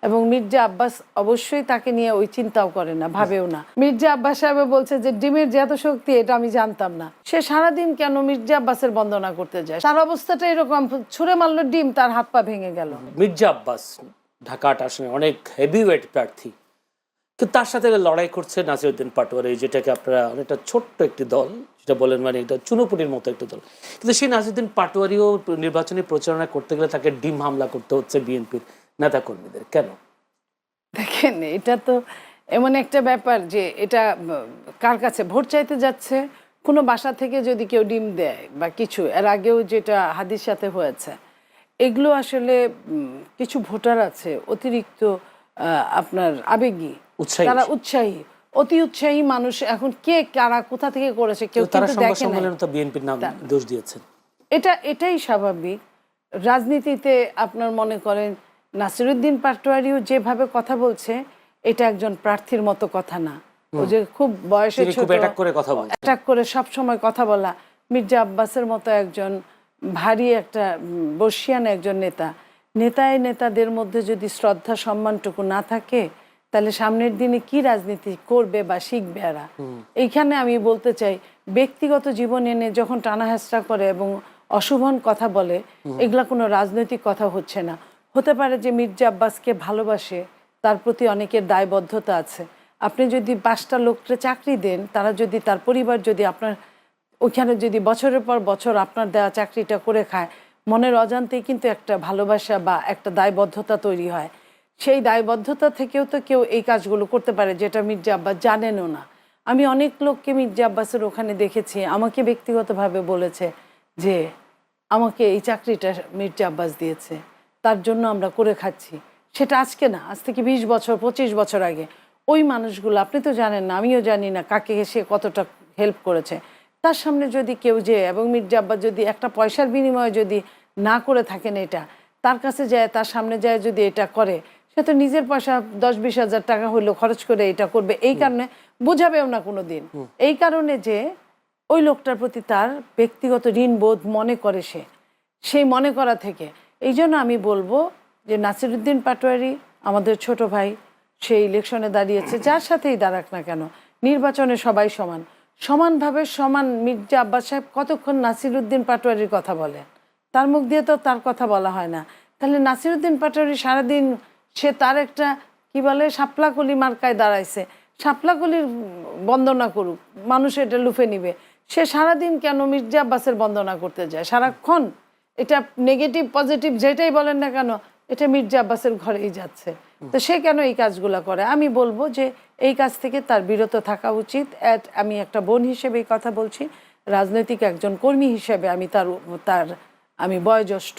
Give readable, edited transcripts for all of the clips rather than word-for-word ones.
এবং মির্জা আব্বাস অবশ্যই তাকে নিয়ে ওই চিন্তাও করে না, ভাবেও না। মির্জা আব্বাস সাহেব বলছে যে ডিমের যে এত শক্তি এটা আমি জানতাম না। সে সারাদিন কেন মির্জা আব্বাসের বন্দনা করতে যায়? তার অবস্থাটা এরকম, ছুঁড়ে মারলো ডিম, তার হাত পা ভেঙে গেল। মির্জা আব্বাস ঢাকা আসনে অনেক হেভিওয়েট প্রার্থী, কিন্তু তার সাথে লড়াই করছে নাসিরউদ্দিন পাটোয়ারি, যেটাকে আপনারা অনেকটা ছোট্ট একটি দল যেটা বলেন, মানে এটা চুনোপুটির মতো একটা দল। কিন্তু সেই নাসিরউদ্দিন পাটোয়ারিও নির্বাচনী প্রচারণা করতে গেলে তাকে ডিম হামলা করতে হচ্ছে বিএনপির নেতাকর্মীদের। কেন? দেখেন, এটা তো এমন একটা ব্যাপার যে এটা কার কাছে ভোট চাইতে যাচ্ছে, কোনো বাসা থেকে যদি কেউ ডিম দেয় বা কিছু, এর আগেও যেটা হাদির সাথে হয়েছে, এগুলো আসলে কিছু ভোটার আছে অতিরিক্ত আপনার আবেগী, তারা উৎসাহী, অতি উৎসাহী মানুষ। এখন কে কারা কোথা থেকে করেছে কেউ কিন্তু দেখে না। বিএনপির নাম দোষ দিয়েছেন, এটাই স্বাভাবিক রাজনীতিতে। আপনার মনে করেন নাসিরউদ্দিন পাটোয়ারিও যেভাবে কথা বলছে, এটা একজন প্রার্থীর মতো কথা না। ও যে খুব বয়সে ছোট, অ্যাটাক করে সব সময় কথা বলা। মির্জা আব্বাসের মতো একজন ভারী একটা বর্ষিয়ান একজন নেতাদের মধ্যে যদি শ্রদ্ধা সম্মানটুকু না থাকে, তাহলে সামনের দিনে কি রাজনীতি করবে বা শিখবে এরা? এইখানে আমি বলতে চাই, ব্যক্তিগত জীবন এনে যখন টানা হেঁচড়া করে এবং অশুভন কথা বলে, এগুলা কোনো রাজনৈতিক কথা হচ্ছে না। হতে পারে যে মির্জা আব্বাসকে ভালোবাসে, তার প্রতি অনেকের দায়বদ্ধতা আছে। আপনি যদি 5টা লোককে চাকরি দেন, তারা যদি, তার পরিবার যদি আপনার ওইখানে যদি বছরের পর বছর আপনার দেওয়া চাকরিটা করে খায়, মনের অজান্তেই কিন্তু একটা ভালোবাসা বা একটা দায়বদ্ধতা তৈরি হয়। সেই দায়বদ্ধতা থেকেও তো কেউ এই কাজগুলো করতে পারে, যেটা মির্জা আব্বাস জানেনও না। আমি অনেক লোককে মির্জা আব্বাসের ওখানে দেখেছি, আমাকে ব্যক্তিগতভাবে বলেছে যে আমাকে এই চাকরিটা মির্জা আব্বাস দিয়েছে, তার জন্য আমরা করে খাচ্ছি। সেটা আজকে না, আজ থেকে 20 বছর 25 বছর আগে। ওই মানুষগুলো আপনি তো জানেন না, আমিও জানি না কাকে সে কতটা হেল্প করেছে। তার সামনে যদি কেউ যে, এবং মির্জা আব্বাস যদি একটা পয়সার বিনিময়ে যদি না করে থাকেন, এটা তার কাছে যায়, তার সামনে যায় যদি এটা করে, সে তো নিজের পয়সা 10-20 হাজার টাকা হইলেও খরচ করে এটা করবে। এই কারণে বোঝাবেও না কোনো দিন। এই কারণে যে ওই লোকটার প্রতি তার ব্যক্তিগত ঋণবোধ মনে করে, সেই মনে করা থেকে। এই জন্য আমি বলবো যে নাসিরউদ্দিন পাটোয়ারি আমাদের ছোট ভাই, সেই ইলেকশনে দাঁড়িয়েছে, যার সাথেই দাঁড়াক না কেন, নির্বাচনে সবাই সমান, সমানভাবে সমান। মির্জা আব্বাস সাহেব কতক্ষণ নাসিরউদ্দিন পাটোয়ারির কথা বলেন? তার মুখ দিয়ে তো তার কথা বলা হয় না। তাহলে নাসিরউদ্দিন পাটোয়ারি সারাদিন সে তার একটা কি বলে শাপলাকলি মার্কায় দাঁড়াইছে, শাপলাকলির বন্দনা করুক, মানুষ এটা লুফে নিবে। সে সারাদিন কেন মির্জা আব্বাসের বন্দনা করতে যায় সারাক্ষণ? এটা নেগেটিভ পজিটিভ যেটাই বলেন না কেন, এটা মির্জা আব্বাসের ঘরেই যাচ্ছে। তো সে কেন এই কাজগুলো করে? আমি বলবো যে এই কাজ থেকে তার বিরত থাকা উচিত। আমি একটা বোন হিসেবে এই কথা বলছি, রাজনৈতিক একজন কর্মী হিসেবে আমি আমি বয়োজ্যেষ্ঠ,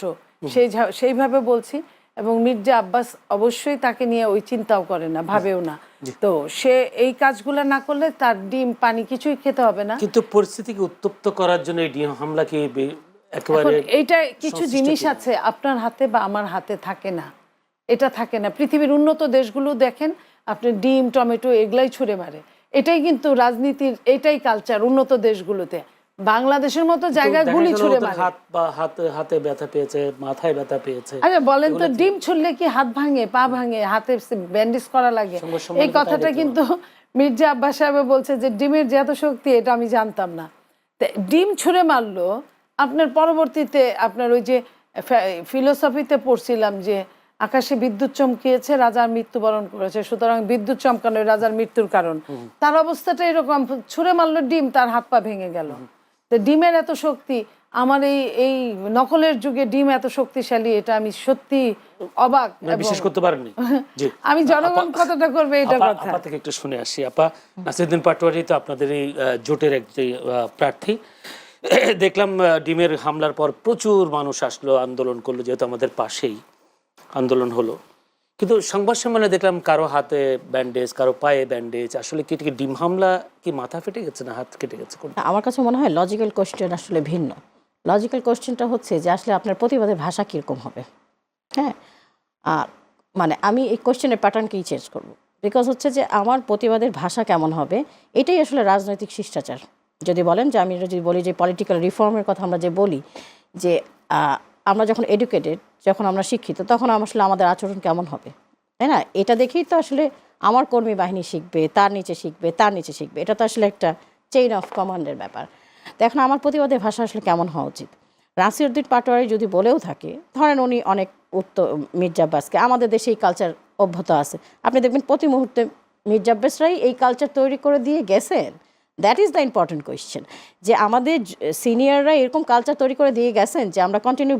সেইভাবে বলছি। এবং মির্জা আব্বাস অবশ্যই তাকে নিয়ে ওই চিন্তাও করে না, ভাবেও না। তো সে এই কাজগুলো না করলে তার ডিম পানি কিছুই খেতে হবে না। কিন্তু পরিস্থিতিকে উত্তপ্ত করার জন্য এই ডিম হামলা কি একেবারে? এইটা কিছু জিনিস আছে আপনার হাতে বা আমার হাতে থাকে না, এটা থাকে না। পৃথিবীর উন্নত দেশগুলো দেখেন, আপনি ডিম টমেটো এগুলাই ছুঁড়ে মারে। এটাই কিন্তু রাজনীতির, এটাই কালচার উন্নত দেশগুলোতে। বাংলাদেশের মতো জায়গায় গুলি ছুঁড়ে মারে। হাতে ব্যথা পেয়েছে, মাথায় ব্যথা পেয়েছে। আচ্ছা বলেন তো, ডিম ছুঁড়লে কি হাত ভাঙে, পা ভাঙে, হাতে ব্যান্ডেজ করা লাগে? এই কথাটা কিন্তু মির্জা আব্বাস সাহেব বলছে যে ডিমের যে এত শক্তি এটা আমি জানতাম না। ডিম ছুঁড়ে মারলো। আপনার পরবর্তীতে আপনার ওই যে ফিলোসফিতে পড়ছিলাম যে আকাশে বিদ্যুৎ চমকিয়েছে, রাজার মৃত্যুবরণ করেছে, সুতরাং বিদ্যুৎ চমকানো রাজার মৃত্যুর কারণ। তার অবস্থাটা এরকম, ছুঁড়ে মারলো ডিম, তার হাত পা ভেঙে গেল। তো ডিমের এত শক্তি, আমার এই নকলের যুগে ডিম এত শক্তিশালী, এটা আমি সত্যি অবাক। বিশ্বাস করতে পারেননি? আমি জনগণ কতটা করবে এটা কথা। আপা থেকে একটু শুনে আসি। আপা, নাসিরউদ্দিন পাটোয়ারি তো আপনাদের এই জোটের একটি প্রার্থী। দেখলাম ডিমের হামলার পর প্রচুর মানুষ আসলো, আন্দোলন করলো, যেহেতু আমাদের পাশেই আন্দোলন হলো। কিন্তু সংবাদ সম্মেলনে দেখলাম কারো হাতে ব্যান্ডেজ, কারো পায়ে ব্যান্ডেজ। আসলে কি ডিম হামলা কি মাথা ফেটে গেছে না হাত কেটে গেছে? আমার কাছে মনে হয় লজিক্যাল কোয়েশ্চেন আসলে ভিন্ন। লজিক্যাল কোয়েশ্চেনটা হচ্ছে যে আসলে আপনার প্রতিবাদের ভাষা কীরকম হবে। হ্যাঁ, মানে আমি এই কোয়েশ্চেনের প্যাটার্নকেই চেঞ্জ করব। বিকজ হচ্ছে যে আমার প্রতিবাদের ভাষা কেমন হবে, এটাই আসলে রাজনৈতিক শিষ্টাচার। যদি বলেন যে, আমি যদি বলি যে পলিটিক্যাল রিফর্মের কথা আমরা যে বলি, যে আমরা যখন এডুকেটেড, যখন আমরা শিক্ষিত, তখন আসলে আমাদের আচরণ কেমন হবে, তাই না? এটা দেখেই তো আসলে আমার কর্মী বাহিনী শিখবে, তার নিচে শিখবে, তার নিচে শিখবে। এটা তো আসলে একটা চেইন অফ কমান্ডের ব্যাপার। তো এখন আমার প্রতিবাদের ভাষা আসলে কেমন হওয়া উচিত? নাসিরউদ্দিন পাটোয়ারি যদি বলেও থাকে, ধরেন উনি অনেক মির্জা আব্বাসকে, আমাদের দেশে এই কালচার অভ্যত আছে, আপনি দেখবেন প্রতি মুহূর্তে মির্জা আব্বাসরাই এই কালচার তৈরি করে দিয়ে গেছেন। That is the important question, যে আমাদের সিনিয়ররা এরকম কালচার তৈরি করে দিয়ে গেছেন যে আমরা কন্টিনিউ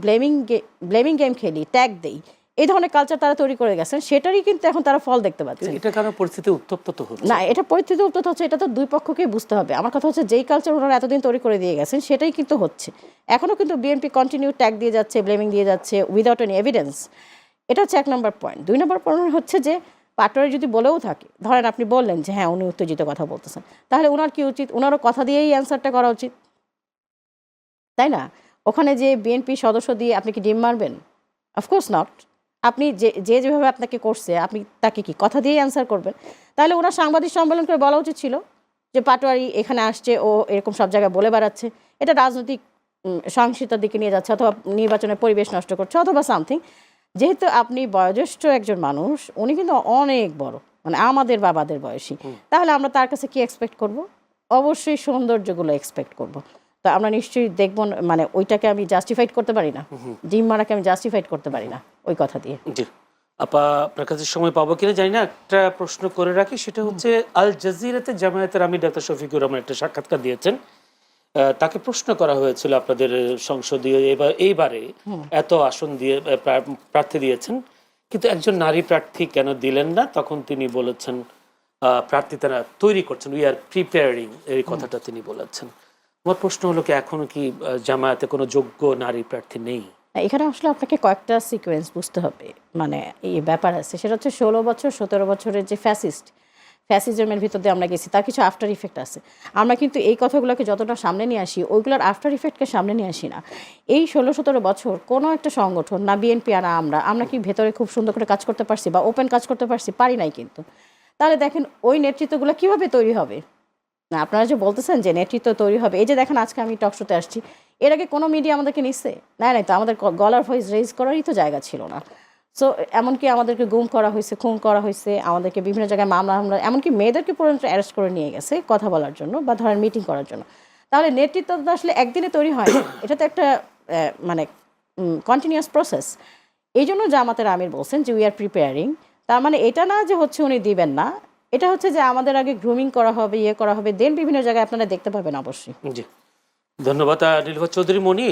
ব্লেমিং গেম খেলি, ট্যাগ দেই, এই ধরনের কালচার তারা তৈরি করে গেছেন, সেটারই কিন্তু এখন তারা ফল দেখতে পাচ্ছে। এটা কারণ পরিস্থিতি উত্তপ্ত তো হচ্ছে না, এটা পরিস্থিতি উত্তপ্ত হচ্ছে, এটা তো দুই পক্ষকেই বুঝতে হবে। আমার কথা হচ্ছে যেই কালচার ওনারা এতদিন তৈরি করে দিয়ে গেছেন সেটাই কিন্তু হচ্ছে। এখনও কিন্তু বিএনপি কন্টিনিউ ট্যাগ দিয়ে যাচ্ছে, ব্লেমিং দিয়ে যাচ্ছে উইদাউট এনি এভিডেন্স। এটা হচ্ছে 1 নম্বর পয়েন্ট। 2 নম্বর পয়েন্ট হচ্ছে যে পাটোয়ারি যদি বলেও থাকে, ধরেন আপনি বললেন যে হ্যাঁ উনি উত্তেজিত কথা বলতেছেন, তাহলে ওনার কি উচিত? ওনারও কথা দিয়েই অ্যান্সারটা করা উচিত, তাই না? ওখানে যে বিএনপি সদস্য দিয়ে আপনি কি ডিম মারবেন? Of course not. আপনি যেভাবে আপনাকে করছে, আপনি তাকে কি কথা দিয়েই অ্যান্সার করবেন? তাহলে ওনার সাংবাদিক সম্মেলন করে বলা উচিত ছিল যে পাটোয়ারি এখানে আসছে, ও এরকম সব জায়গায় বলে বেড়াচ্ছে, এটা রাজনৈতিক সহিংসতার দিকে নিয়ে যাচ্ছে, অথবা নির্বাচনের পরিবেশ নষ্ট করছে, অথবা সামথিং। যেহেতু আপনি বয়োজ্যেষ্ঠ একজন মানুষ, উনি কিন্তু অনেক বড়, মানে আমাদের বাবাদের বয়সী, তাহলে আমরা তার কাছে কি এক্সপেক্ট করব? অবশ্যই সৌন্দর্যগুলো এক্সপেক্ট করব। তো আমরা নিশ্চয়ই দেখব, মানে ওইটাকে আমি জাস্টিফাইড করতে পারি না, ডিম মারাকে আমি জাস্টিফাইড করতে পারি না ওই কথা দিয়ে। জি আপা, আপনার কাছে সময় পাবো কিনা জানি না, একটা প্রশ্ন করে রাখি। সেটা হচ্ছে আল জাজিরাতে জামায়াতের আমির ডাক্তার শফিকুর রহমান একটা সাক্ষাৎকার দিয়েছেন। তাকে প্রশ্ন করা হয়েছিল আপনাদের সংসদীয় এইবারে এত আসন দিয়ে প্রার্থী দিয়েছেন, কিন্তু একজন নারী প্রার্থী কেন দিলেন না? তখন তিনি বলেছেন প্রার্থী তারা তৈরি করছেন, উই আর প্রিপেয়ারিং, এই কথাটা তিনি বলেছেন। আমার প্রশ্ন হলো কি, এখনো কি জামায়াতে কোনো যোগ্য নারী প্রার্থী নেই? এখানে আসলে আপনাকে কয়েকটা সিকোয়েন্স বুঝতে হবে, মানে এই ব্যাপার আছে। সেটা হচ্ছে 16 বছর 17 বছরের যে ফ্যাসিজমের ভিতর দিয়ে আমরা গেছি, তার কিছু আফটার ইফেক্ট আছে। আমরা কিন্তু এই কথাগুলোকে যতটা সামনে নিয়ে আসি, ওইগুলোর আফটার ইফেক্টকে সামনে নিয়ে আসি না। এই 16-17 বছর কোনো একটা সংগঠন, না বিএনপি আর আমরা কি ভেতরে খুব সুন্দর করে কাজ করতে পারছি বা ওপেন কাজ করতে পারছি? পারি নাই কিন্তু। তাহলে দেখেন ওই নেতৃত্বগুলো কীভাবে তৈরি হবে? না, আপনারা যে বলতেছেন যে নেতৃত্ব তৈরি হবে, এই যে দেখেন আজকে আমি টক শোতে আসছি, এর আগে কোনো মিডিয়া আমাদেরকে নিচ্ছে না, নাই তো আমাদের গলার ভয়েস রেজ করারই তো জায়গা ছিল না। সো এমনকি আমাদেরকে গুম করা হয়েছে, খুন করা হয়েছে, আমাদেরকে বিভিন্ন জায়গায় মামলা, এমনকি মেয়েদেরকে পর্যন্ত অ্যারেস্ট করে নিয়ে গেছে কথা বলার জন্য বা ধরেন মিটিং করার জন্য। তাহলে নেতৃত্ব তো আসলে একদিনে তৈরি হয় না, এটা তো একটা মানে কন্টিনিউয়াস প্রসেস। এই জন্য জামাতের আমির বলছেন যে উই আর প্রিপেয়ারিং। তার মানে এটা না যে হচ্ছে উনি দিবেন না, এটা হচ্ছে যে আমাদের আগে গ্রুমিং করা হবে, ইয়ে করা হবে, দেন বিভিন্ন জায়গায় আপনারা দেখতে পাবেন অবশ্যই। জি ধন্যবাদ। নীলুফার চৌধুরী মনি,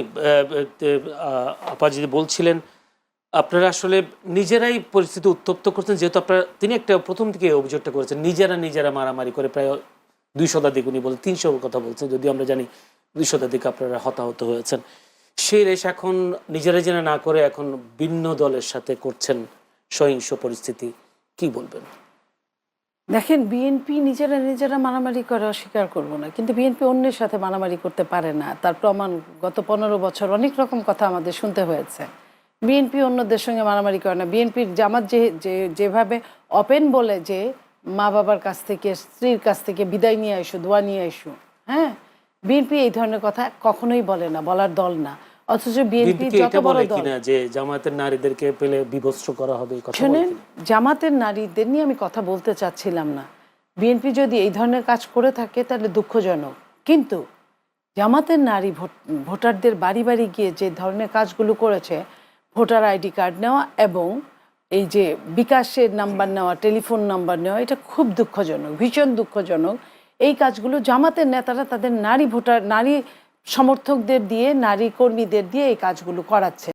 আপা যদি বলছিলেন আপনারা আসলে নিজেরাই পরিস্থিতি উত্তপ্ত করছেন, যেহেতু আপনারা, তিনি একটা প্রথম থেকে অভিযোগটা করেছেন নিজেরা মারামারি করে প্রায় 2 শতাধিক, উনি বলেন 300 কথা বলছেন, যদিও আমরা জানি 2 শতাধিক আপনারা হতাহত হয়েছেন। সেই রেশ এখন নিজেরা জেনে না করে এখন ভিন্ন দলের সাথে করছেন সহিংস পরিস্থিতি, কি বলবেন? দেখেন, বিএনপি নিজেরা মারামারি করে অস্বীকার করব না, কিন্তু বিএনপি অন্যের সাথে মারামারি করতে পারে না। তার প্রমাণ গত 15 বছর অনেক রকম কথা আমাদের শুনতে হয়েছে। বিএনপি অন্যদের সঙ্গে মারামারি করে না। বিএনপির জামাত যেভাবে ওপেন বলে যে মা বাবার কাছ থেকে, স্ত্রীর কাছ থেকে বিদায় নিয়ে আইসো, দোয়া নিয়ে আইসো, হ্যাঁ, বিএনপি এই ধরনের কথা কখনোই বলে না, বলার দল না। অথচ বিএনপি যত বড় দল, যে জামাতের নারীদেরকে পেলে বিভস্ত্র করা হবে, শুনেন, জামাতের নারীদের নিয়ে আমি কথা বলতে চাচ্ছিলাম না। বিএনপি যদি এই ধরনের কাজ করে থাকে তাহলে দুঃখজনক, কিন্তু জামাতের নারী ভোটারদের বাড়ি বাড়ি গিয়ে যে ধরনের কাজগুলো করেছে, ভোটার আইডি কার্ড নেওয়া এবং এই যে বিকাশের নাম্বার নেওয়া, টেলিফোন নাম্বার নেওয়া, এটা খুব দুঃখজনক, ভীষণ দুঃখজনক। এই কাজগুলো জামাতের নেতারা তাদের নারী সমর্থকদের দিয়ে, নারী কর্মীদের দিয়ে এই কাজগুলো করাচ্ছে।